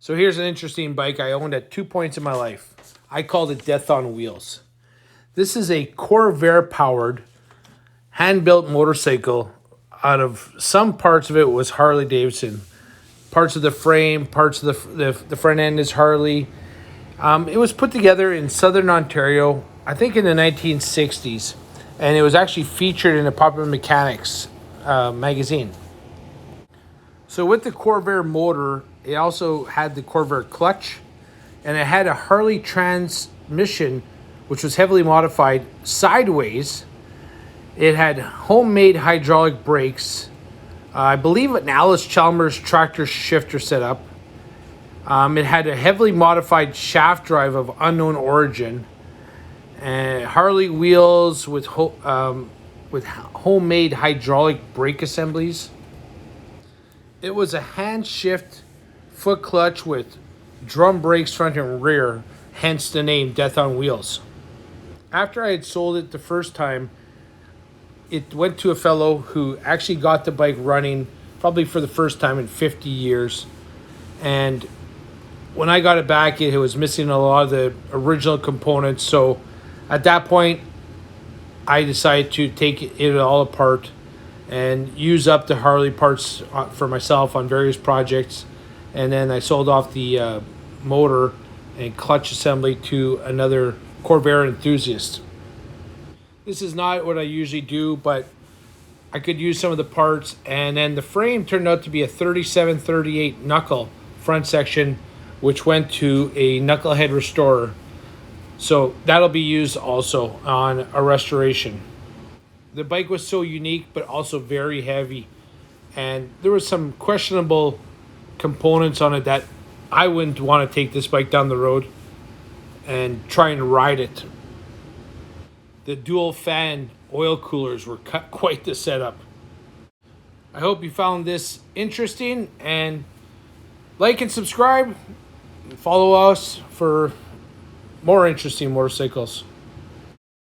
So here's an interesting bike I owned at 2 points in my life. I called it Death on Wheels. This is a Corvair powered, hand-built motorcycle. Out of some parts of it was Harley Davidson. Parts of the frame, parts of the front end is Harley. It was put together in Southern Ontario, I think in the 1960s. And it was actually featured in a Popular Mechanics magazine. So with the Corvair motor, it also had the Corvair clutch, and it had a Harley transmission, which was heavily modified sideways. It had homemade hydraulic brakes. I believe an Alice Chalmers tractor shifter setup. It had a heavily modified shaft drive of unknown origin, and Harley wheels with homemade hydraulic brake assemblies. It was a hand shift foot clutch with drum brakes front and rear, hence the name Death on Wheels. After I had sold it the first time, it went to a fellow who actually got the bike running probably for the first time in 50 years. And when I got it back, it was missing a lot of the original components. So at that point, I decided to take it all apart and use up the Harley parts for myself on various projects. And then I sold off the motor and clutch assembly to another Corvair enthusiast. This is not what I usually do, but I could use some of the parts. And then the frame turned out to be a 37-38 knuckle front section, which went to a knucklehead restorer. So that'll be used also on a restoration. The bike was so unique, but also very heavy. And there was some questionable components on it that I wouldn't want to take this bike down the road and try and ride it. The dual fan oil coolers were quite the setup. I hope you found this interesting, and like and subscribe. Follow us for more interesting motorcycles.